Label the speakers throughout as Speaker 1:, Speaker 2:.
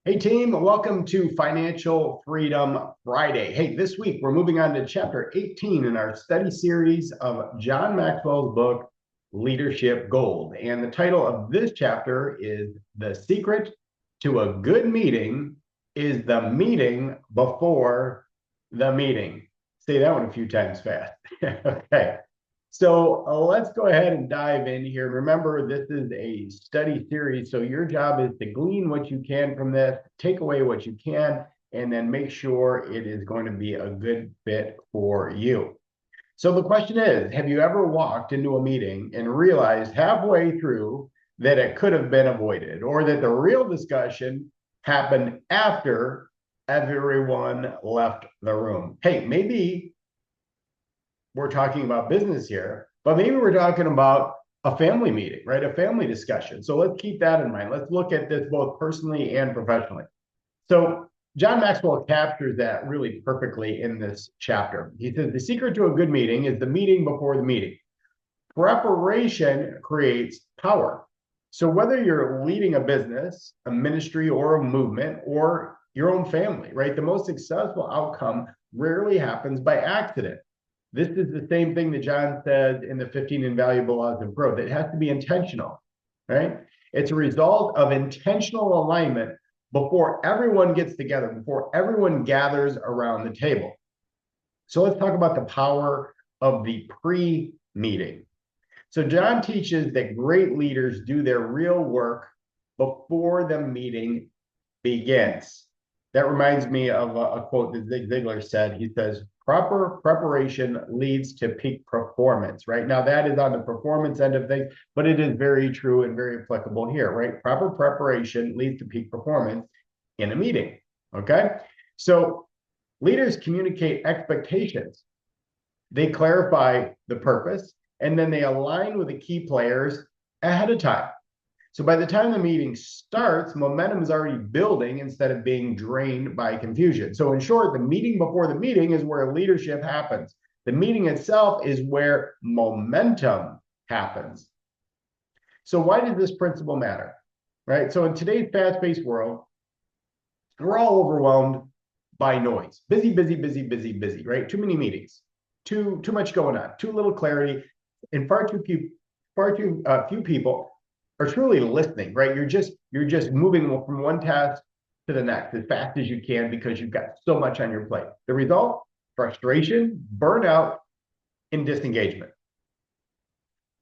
Speaker 1: Hey team, welcome to Financial Freedom Friday. Hey, this week we're moving on to chapter 18 in our study series of John Maxwell's book, Leadership Gold. And the title of this chapter is The Secret to a Good Meeting is the Meeting Before the Meeting. Say that one a few times fast. Okay. So let's go ahead and dive in here. Remember, this is a study series, so your job is to glean what you can from this, take away what you can, and then make sure it is going to be a good fit for you. So the question is, have you ever walked into a meeting and realized halfway through that it could have been avoided, or that the real discussion happened after everyone left the room? Hey, maybe we're talking about business here, but maybe we're talking about a family meeting, right? A family discussion. So let's keep that in mind. Let's look at this both personally and professionally. So John Maxwell captures that really perfectly in this chapter. He says, the secret to a good meeting is the meeting before the meeting. Preparation creates power. So whether you're leading a business, a ministry, or a movement, or your own family, right? The most successful outcome rarely happens by accident. This is the same thing that John says in the 15 Invaluable Laws of Growth. It has to be intentional, right? It's a result of intentional alignment before everyone gets together, before everyone gathers around the table. So let's talk about the power of the pre-meeting. So John teaches that great leaders do their real work before the meeting begins. That reminds me of a quote that Zig Ziglar said. He says, proper preparation leads to peak performance, right? Now that is on the performance end of things, but it is very true and very applicable here, right? Proper preparation leads to peak performance in a meeting, okay? So leaders communicate expectations. They clarify the purpose, and then they align with the key players ahead of time. So by the time the meeting starts, momentum is already building instead of being drained by confusion. So in short, the meeting before the meeting is where leadership happens. The meeting itself is where momentum happens. So why does this principle matter, right? So in today's fast-paced world, we're all overwhelmed by noise. Busy, busy, busy, busy, busy, right? Too many meetings, too much going on, too little clarity, and far too few people are truly listening, right? You're just moving from one task to the next as fast as you can because you've got so much on your plate. The result, frustration, burnout, and disengagement.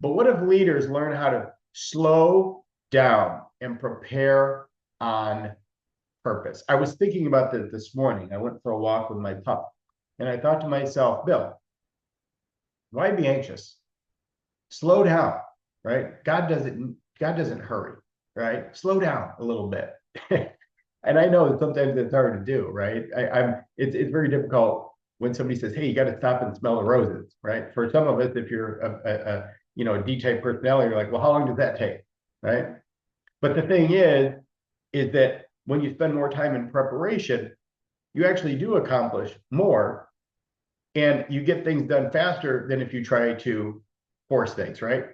Speaker 1: But what if leaders learn how to slow down and prepare on purpose? I was thinking about this morning. I went for a walk with my pup, and I thought to myself, Bill, why be anxious? Slow down, right? God doesn't hurry, right? Slow down a little bit. And I know that sometimes it's hard to do, right? It's very difficult when somebody says, hey, you got to stop and smell the roses, right? For some of us, if you're a D-type personality, you're like, well, how long does that take, right? But the thing is that when you spend more time in preparation, you actually do accomplish more and you get things done faster than if you try to force things, right?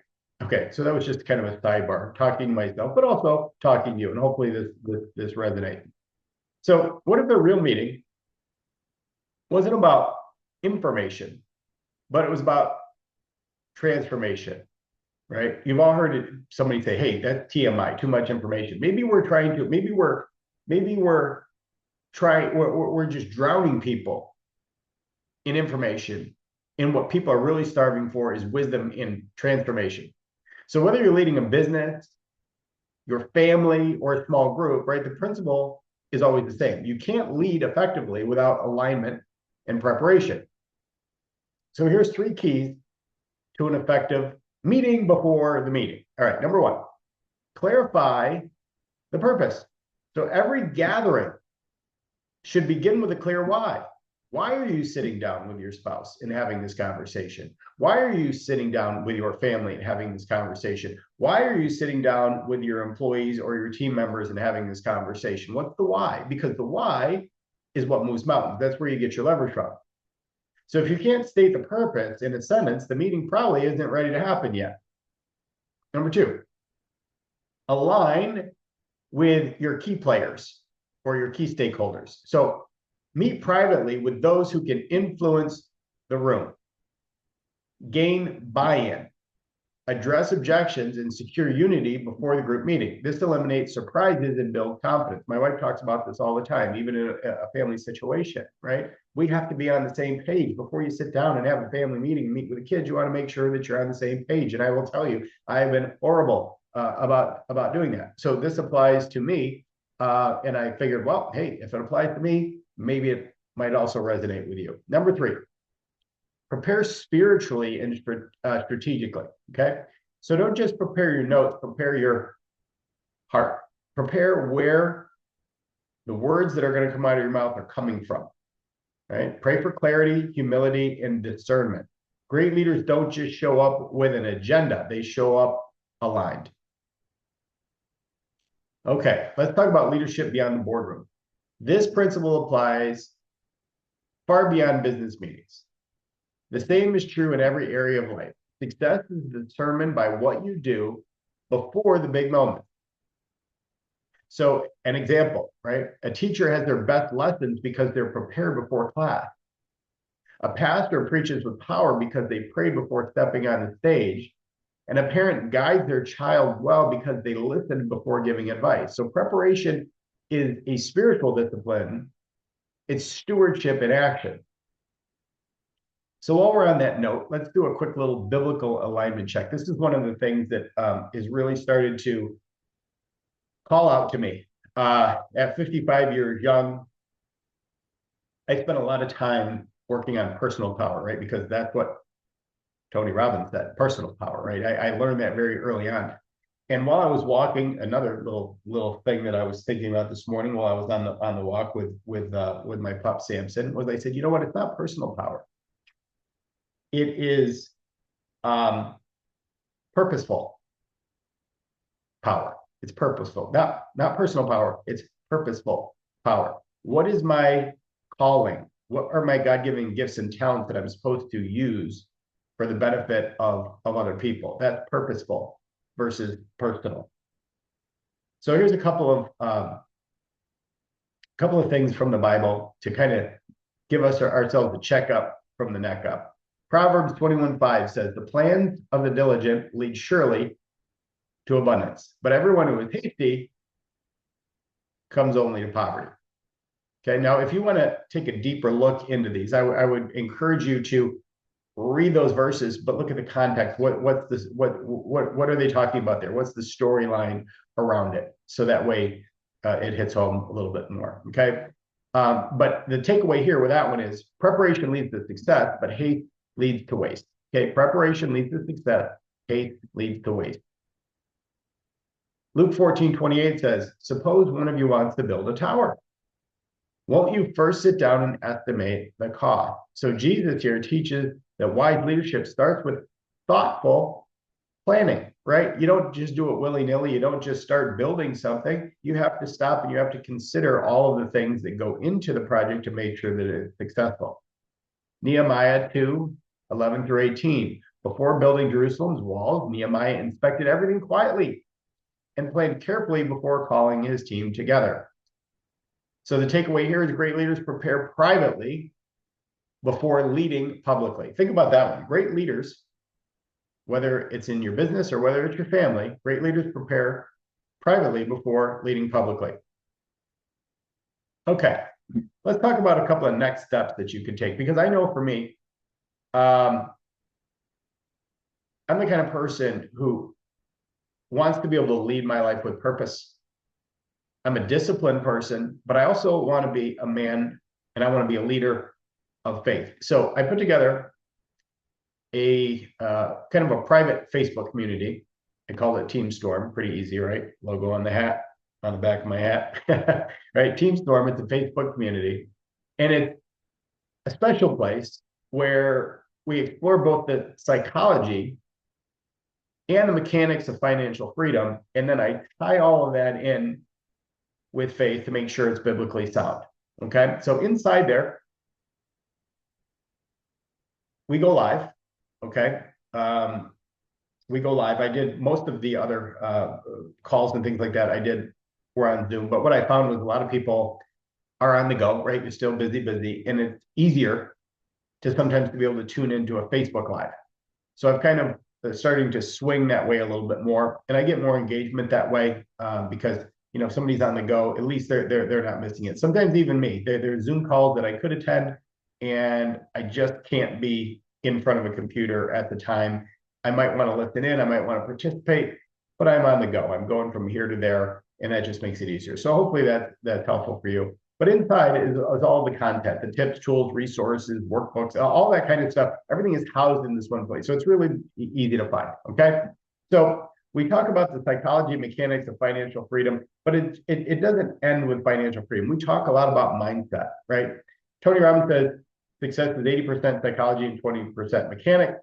Speaker 1: Okay, so that was just kind of a sidebar, talking to myself, but also talking to you, and hopefully this resonates. So what if the real meeting wasn't about information, but it was about transformation, right? You've all heard somebody say, hey, that's TMI, too much information. Maybe we're just drowning people in information, and what people are really starving for is wisdom in transformation. So whether you're leading a business, your family, or a small group, right, the principle is always the same. You can't lead effectively without alignment and preparation. So here's 3 keys to an effective meeting before the meeting. All right, number 1, clarify the purpose. So every gathering should begin with a clear why. Why are you sitting down with your spouse and having this conversation? Why are you sitting down with your family and having this conversation? Why are you sitting down with your employees or your team members and having this conversation? What's the why? Because the why is what moves mountains. That's where you get your leverage from. So if you can't state the purpose in a sentence, the meeting probably isn't ready to happen yet. Number 2, align with your key players for your key stakeholders. So meet privately with those who can influence the room, gain buy-in, address objections, and secure unity before the group meeting. This eliminates surprises and builds confidence. My wife talks about this all the time, even in a family situation, right? We have to be on the same page. Before you sit down and have a family meeting and meet with the kids, you want to make sure that you're on the same page. And I will tell you, I have been horrible about doing that. So this applies to me. And I figured, well, hey, if it applies to me, maybe it might also resonate with you. Number 3, prepare spiritually and strategically, okay? So don't just prepare your notes, prepare your heart. Prepare where the words that are going to come out of your mouth are coming from, right? Pray for clarity, humility, and discernment. Great leaders don't just show up with an agenda. They show up aligned. Okay, let's talk about leadership beyond the boardroom. This principle applies far beyond business meetings. The same is true in every area of life. Success is determined by what you do before the big moment. So an example, right? A teacher has their best lessons because they're prepared before class. A pastor preaches with power because they prayed before stepping on the stage. And a parent guides their child well because they listened before giving advice. So preparation is a spiritual discipline. It's stewardship in action. So while we're on that note, let's do a quick little biblical alignment check. This is one of the things that is really started to call out to me. At 55 years young, I spent a lot of time working on personal power, right? Because that's what Tony Robbins said, personal power, right? I learned that very early on. And while I was walking, another little thing that I was thinking about this morning while I was on the walk with my pup Samson was I said, you know what? It's not personal power. It is purposeful power. It's purposeful, not personal power. It's purposeful power. What is my calling? What are my God-given gifts and talents that I'm supposed to use for the benefit of other people? That's purposeful versus personal. So here's a couple of things from the Bible to kind of give us ourselves a checkup from the neck up. Proverbs 21:5 says, the plans of the diligent lead surely to abundance, but everyone who is hasty comes only to poverty. Okay, now if you want to take a deeper look into these, I would encourage you to read those verses, but look at the context. What are they talking about there? What's the storyline around it? So that way it hits home a little bit more. Okay, but the takeaway here with that one is preparation leads to success, but haste leads to waste. Okay, preparation leads to success, haste leads to waste. Luke 14:28 says, suppose one of you wants to build a tower. Won't you first sit down and estimate the cost? So Jesus here teaches that wise leadership starts with thoughtful planning, right? You don't just do it willy-nilly. You don't just start building something. You have to stop and you have to consider all of the things that go into the project to make sure that it's successful. Nehemiah 2:11-18. Before building Jerusalem's walls, Nehemiah inspected everything quietly and planned carefully before calling his team together. So the takeaway here is great leaders prepare privately before leading publicly. Think about that one. Great leaders, whether it's in your business or whether it's your family, great leaders prepare privately before leading publicly. Okay, let's talk about a couple of next steps that you could take, because I know for me, I'm the kind of person who wants to be able to lead my life with purpose. I'm a disciplined person, but I also want to be a man and I want to be a leader of faith. So I put together a kind of a private Facebook community. I call it Team Storm. Pretty easy, right? Logo on the hat, on the back of my hat, right? Team Storm. It's a Facebook community, and it's a special place where we explore both the psychology and the mechanics of financial freedom, and then I tie all of that in with faith to make sure it's biblically sound. Okay, so inside there, we go live. Okay, we go live. I did most of the other calls and things like that. I did we're on Zoom. But what I found was a lot of people are on the go, right? You're still busy, and it's easier to sometimes to be able to tune into a Facebook Live. So I've kind of starting to swing that way a little bit more, and I get more engagement that way because if somebody's on the go, at least they're not missing it. Sometimes even me, there's Zoom calls that I could attend, and I just can't be in front of a computer at the time. I might want to listen in, I might want to participate, but I'm on the go. I'm going from here to there, and that just makes it easier. So hopefully that's helpful for you. But inside is all the content, the tips, tools, resources, workbooks, all that kind of stuff. Everything is housed in this one place. So it's really easy to find, okay? So we talk about the psychology and mechanics of financial freedom, but it doesn't end with financial freedom. We talk a lot about mindset, right? Tony Robbins says success is 80% psychology and 20% mechanics.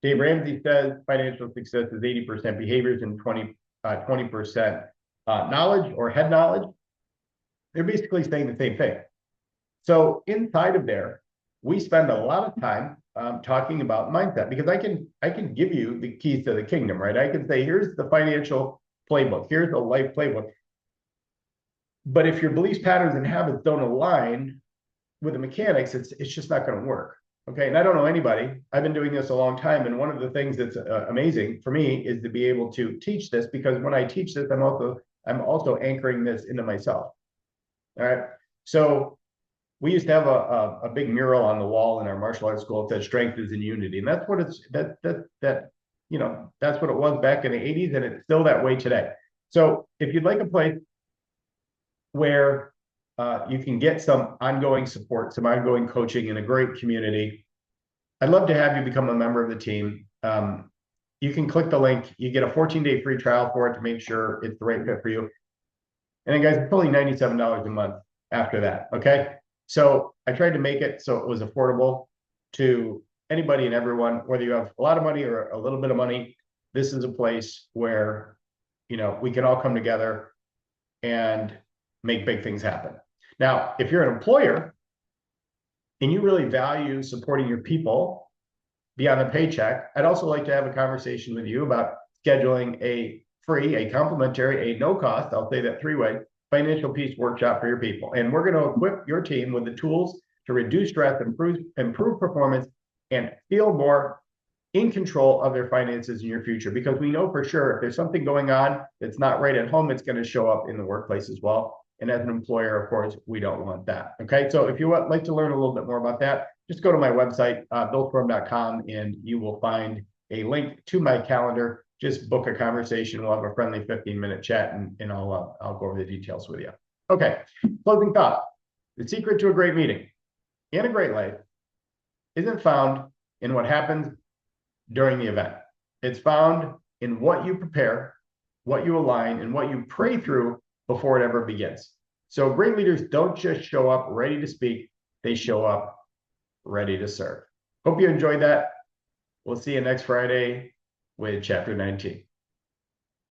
Speaker 1: Dave Ramsey says financial success is 80% behaviors and 20% knowledge or head knowledge. They're basically saying the same thing. So inside of there, we spend a lot of time talking about mindset, because I can give you the keys to the kingdom, right? I can say, here's the financial playbook, here's the life playbook. But if your beliefs, patterns, and habits don't align with the mechanics, it's just not going to work. Okay, and I don't know anybody. I've been doing this a long time, and one of the things that's amazing for me is to be able to teach this, because when I teach this, I'm also anchoring this into myself. All right. So we used to have a big mural on the wall in our martial arts school that said strength is in unity. And that's what that's what it was back in the 80s, and it's still that way today. So if you'd like a place where you can get some ongoing support, some ongoing coaching in a great community, I'd love to have you become a member of the team. You can click the link. You get a 14-day free trial for it to make sure it's the right fit for you. And then guys, it's only $97 a month after that, okay? So I tried to make it so it was affordable to anybody and everyone, whether you have a lot of money or a little bit of money. This is a place where, we can all come together and make big things happen. Now, if you're an employer and you really value supporting your people beyond the paycheck, I'd also like to have a conversation with you about scheduling a free, a complimentary, a no cost, I'll say that three-way, financial peace workshop for your people. And we're going to equip your team with the tools to reduce stress, improve performance, and feel more in control of their finances in your future. Because we know for sure if there's something going on that's not right at home, it's going to show up in the workplace as well. And as an employer, of course, we don't want that. Okay, so if you would like to learn a little bit more about that, just go to my website, billstorm.com, and you will find a link to my calendar. Just book a conversation. We'll have a friendly 15-minute chat, and I'll go over the details with you. Okay, closing thought. The secret to a great meeting and a great life isn't found in what happens during the event. It's found in what you prepare, what you align, and what you pray through before it ever begins. So great leaders don't just show up ready to speak, they show up ready to serve. Hope you enjoyed that. We'll see you next Friday with chapter 19.